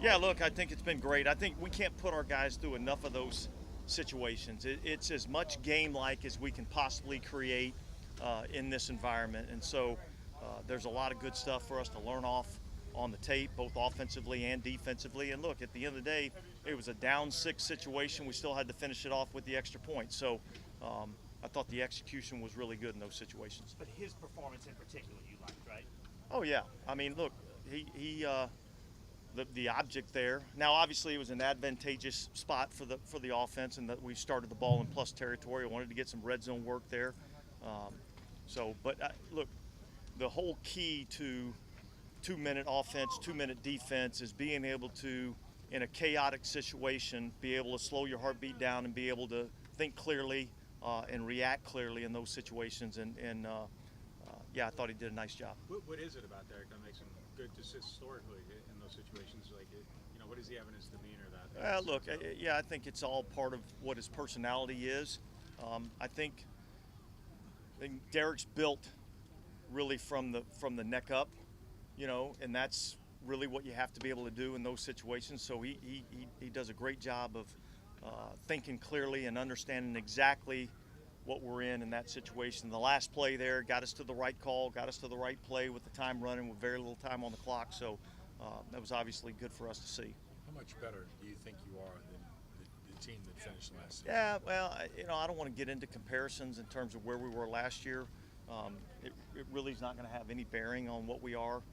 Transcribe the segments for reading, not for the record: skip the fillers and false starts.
Yeah, look, I think it's been great. I think we can't put our guys through enough of those situations. It's as much game-like as we can possibly create in this environment, and so there's a lot of good stuff for us to learn off on the tape, both offensively and defensively. And look, at the end of the day, it was a down six situation. We still had to finish it off with the extra point. So I thought the execution was really good in those situations. But his performance in particular, you liked, right? Oh yeah, I mean, look, he the object there. Now, obviously, it was an advantageous spot for the offense, and that we started the ball in plus territory. I wanted to get some red zone work there. But look, the whole key to 2-minute offense, 2-minute defense is being able to, in a chaotic situation, be able to slow your heartbeat down and be able to think clearly and react clearly in those situations. Yeah, I thought he did a nice job. What is it about Derek that makes him good just historically in those situations? Like, what is the evidence demeanor that? Look, yeah, I think it's all part of what his personality is. I think Derek's built really from the neck up, and that's really what you have to be able to do in those situations. So he does a great job of thinking clearly and understanding exactly what we're in that situation. The last play there got us to the right call, got us to the right play with the time running with very little time on the clock. So that was obviously good for us to see. How much better do you think you are than the team that finished last season? Yeah, well, I don't want to get into comparisons in terms of where we were last year. It really is not going to have any bearing on what we are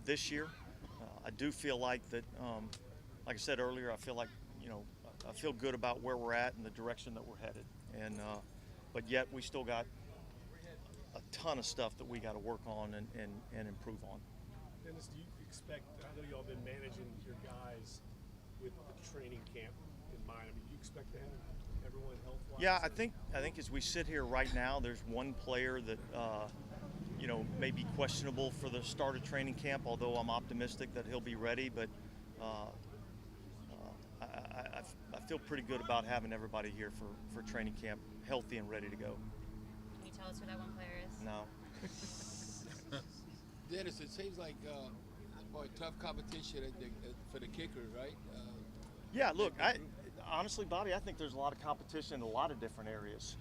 this year. I do feel like that, like I said earlier, I feel like, I feel good about where we're at and the direction that we're headed. But yet we still got a ton of stuff that we got to work on and improve on. Dennis, do you expect, I know y'all been managing your guys with the training camp in mind. I mean, do you expect to have everyone health-wise? Yeah, I think as we sit here right now, there's one player that may be questionable for the start of training camp, although I'm optimistic that he'll be ready. But I feel pretty good about having everybody here for training camp healthy and ready to go. Can you tell us who that one player is? No. Dennis, it seems like tough competition for the kicker, right? Yeah, look, honestly, Bobby, I think there's a lot of competition in a lot of different areas.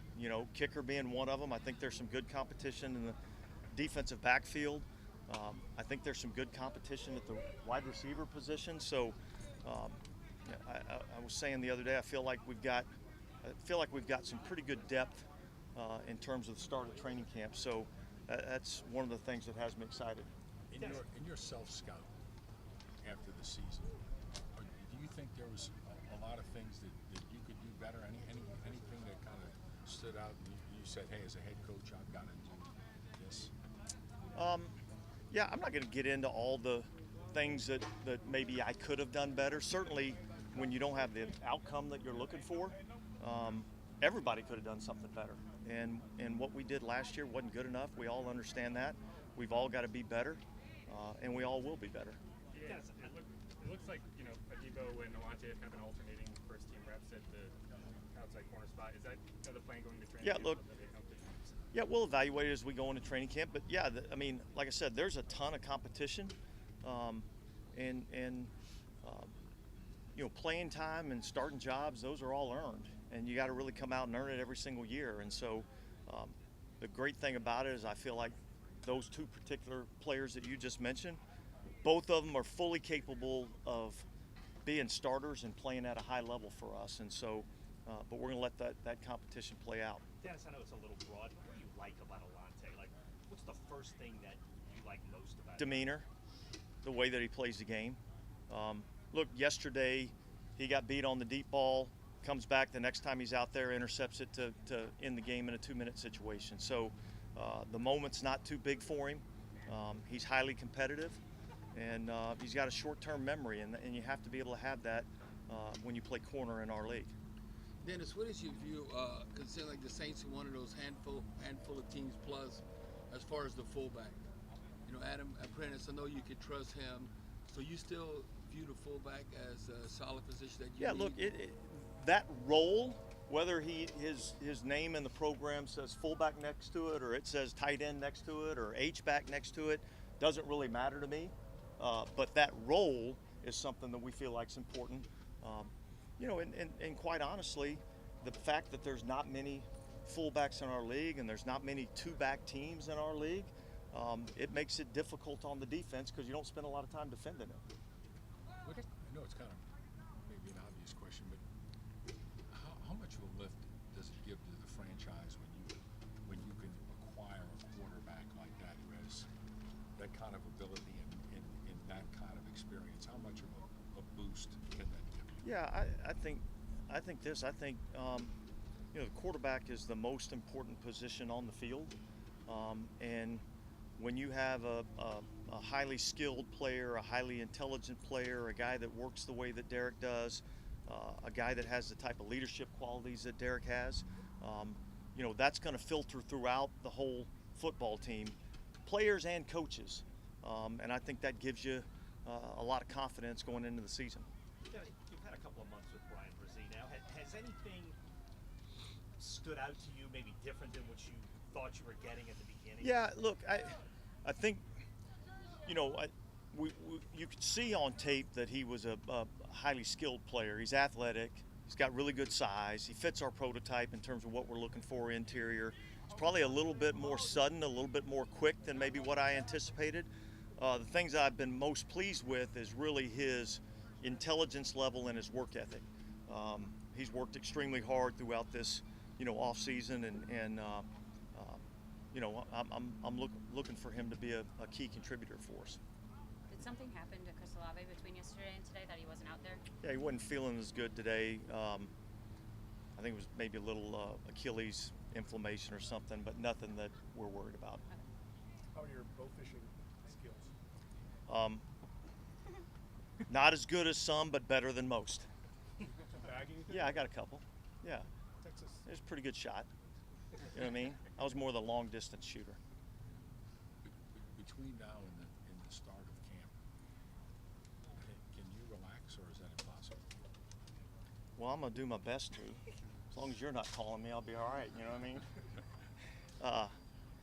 Kicker being one of them. I think there's some good competition in the defensive backfield. I think there's some good competition at the wide receiver position. So I was saying the other day, I feel like we've got some pretty good depth in terms of the start of training camp. So that's one of the things that has me excited. In your self-scout after the season, do you think there was a lot of things that you could do better? Anything that kind of stood out and you said, hey, as a head coach, I've got to do this? Yeah, I'm not going to get into all the things that maybe I could have done better. Certainly, when you don't have the outcome that you're looking for, everybody could have done something better. And what we did last year wasn't good enough. We all understand that. We've all got to be better, and we all will be better. Yeah, it looks like, Adebo and Alontae have kind of been alternating first team reps at the outside corner spot. Is that the plan going to training? Yeah, look. Yeah, we'll evaluate it as we go into training camp. But yeah, like I said, there's a ton of competition, playing time and starting jobs. Those are all earned, and you got to really come out and earn it every single year. And so, the great thing about it is I feel like those two particular players that you just mentioned, both of them are fully capable of being starters and playing at a high level for us. And so, but we're going to let that competition play out. Dennis, I know it's a little broad. What do you like about Alontae? Like, what's the first thing that you like most about him? Demeanor, the way that he plays the game. Look, yesterday he got beat on the deep ball, comes back the next time he's out there, intercepts it to end the game in a 2-minute situation. So the moment's not too big for him. He's highly competitive, and he's got a short-term memory, and you have to be able to have that when you play corner in our league. Dennis, what is your view, considering like the Saints are one of those handful of teams plus, as far as the fullback? Adam Prentice, I know you could trust him, so you still view the fullback as a solid position that you need? Look, that role, whether his name in the program says fullback next to it, or it says tight end next to it, or H-back next to it, doesn't really matter to me. But that role is something that we feel like is important. You know, and quite honestly, the fact that there's not many fullbacks in our league and there's not many two-back teams in our league, it makes it difficult on the defense because you don't spend a lot of time defending it. I know it's kind of maybe an obvious question, but how much of a lift does it give to the franchise when you can acquire a quarterback like that who has that kind of ability and that kind of experience? How much of a boost can that give you? Yeah, I think this. I think you know, the quarterback is the most important position on the field, and when you have a highly skilled player, a highly intelligent player, a guy that works the way that Derek does, a guy that has the type of leadership qualities that Derek has, you know, that's going to filter throughout the whole football team, players and coaches, and I think that gives you a lot of confidence going into the season. Yeah, you've had a couple of months with Brian Brzee now. Has anything stood out to you, maybe different than what you thought you were getting at the beginning? Yeah, look, I think, you know, you could see on tape that he was a highly skilled player. He's athletic. He's got really good size. He fits our prototype in terms of what we're looking for interior. He's probably a little bit more sudden, a little bit more quick than maybe what I anticipated. The things I've been most pleased with is really his intelligence level and his work ethic. He's worked extremely hard throughout this, you know, off season, and you know, I'm looking for him to be a key contributor for us. Did something happen to Chris Olave between yesterday and today that he wasn't out there? Yeah, he wasn't feeling as good today. I think it was maybe a little Achilles inflammation or something, but nothing that we're worried about. How are your bow fishing skills? Not as good as some, but better than most. Bagging? Yeah, I got a couple. Yeah, Texas. it was a pretty good shot. You know what I mean? I was more the long distance shooter. Between now and the start of camp, can you relax, or is that impossible? Well, I'm gonna do my best to. As long as you're not calling me, I'll be all right. You know what I mean?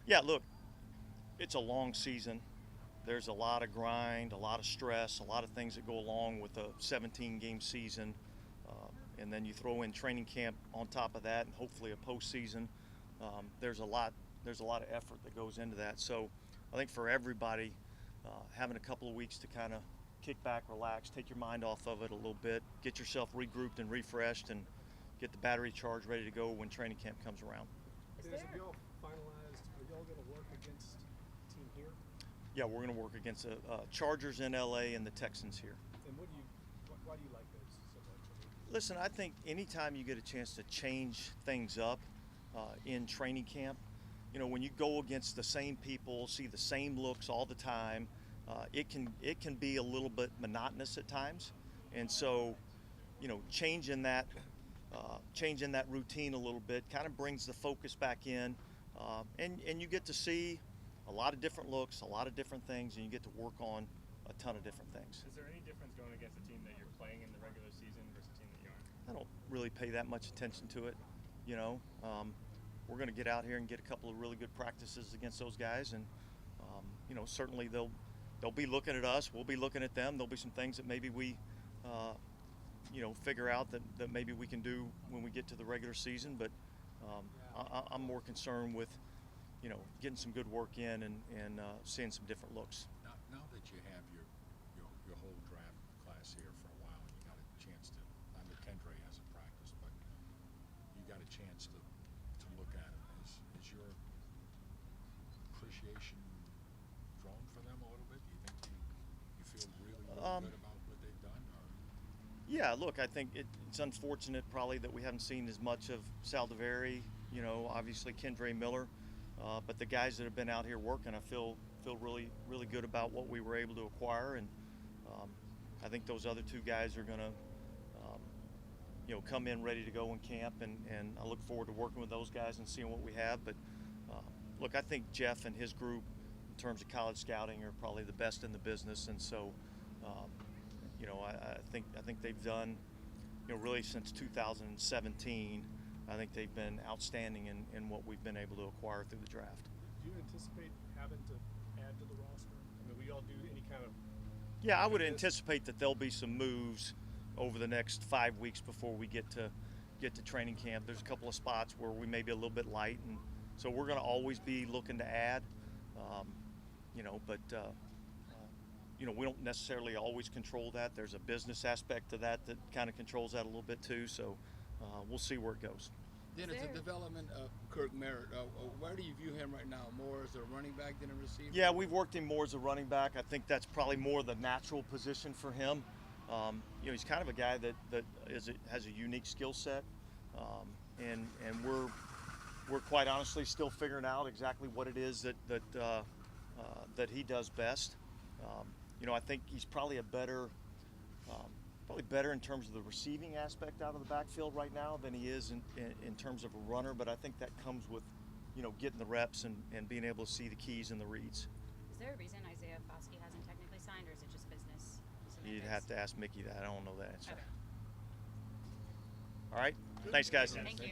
Yeah, look, it's a long season. There's a lot of grind, a lot of stress, a lot of things that go along with a 17-game season, and then you throw in training camp on top of that, and hopefully a postseason. There's a lot of effort that goes into that. So I think for everybody, having a couple of weeks to kind of kick back, relax, take your mind off of it a little bit, get yourself regrouped and refreshed, and get the battery charge ready to go when training camp comes around. Have y'all finalized? Are y'all going to work against a team here? Yeah, we're going to work against the Chargers in LA and the Texans here. And why do you like those so much? I mean, Listen, I think anytime you get a chance to change things up in training camp, you know, when you go against the same people, see the same looks all the time, it can be a little bit monotonous at times, and so, you know, changing that routine a little bit kind of brings the focus back in, and you get to see a lot of different looks, a lot of different things, and you get to work on a ton of different things. Is there any difference going against a team that you're playing in the regular season versus a team that you aren't? I don't really pay that much attention to it, you know. We're going to get out here and get a couple of really good practices against those guys, and you know, certainly they'll be looking at us. We'll be looking at them. There'll be some things that maybe we you know, figure out that maybe we can do when we get to the regular season, but I'm more concerned with, you know, getting some good work in and seeing some different looks. Now that you have your whole draft class here for a while, and you got a chance to, I know Kendra hasn't practiced, but you got a chance to look at them. Is your appreciation grown for them a little bit? Do you think you feel really good about what they've done? Or? Yeah, look, I think it's unfortunate probably that we haven't seen as much of Saldiveri, you know, obviously Kendra Miller, but the guys that have been out here working, I feel really, really good about what we were able to acquire, and I think those other two guys are going to, you know, come in ready to go in camp, and I look forward to working with those guys and seeing what we have. But look, I think Jeff and his group, in terms of college scouting, are probably the best in the business, and so. You know, I think they've done, you know, really since 2017, I think they've been outstanding in what we've been able to acquire through the draft. Do you anticipate having to add to the roster? I mean, we all do any kind of Yeah, I would anticipate that there'll be some moves over the next 5 weeks before we get to training camp. There's a couple of spots where we may be a little bit light, and so we're going to always be looking to add. But we don't necessarily always control that. There's a business aspect to that kind of controls that a little bit too. So we'll see where it goes. Then it's the development of Kirk Merritt. Where do you view him right now? More as a running back than a receiver? Yeah, we've worked him more as a running back. I think that's probably more the natural position for him. He's kind of a guy that has a unique skill set, and we're quite honestly still figuring out exactly what it is that he does best. I think he's probably better in terms of the receiving aspect out of the backfield right now than he is in terms of a runner. But I think that comes with, getting the reps and being able to see the keys and the reads. Is there a reason Isaiah Foskey hasn't technically signed, or is it just business? You'd have to ask Mickey that. I don't know that answer. Okay. All right. Thanks, guys. Thank you.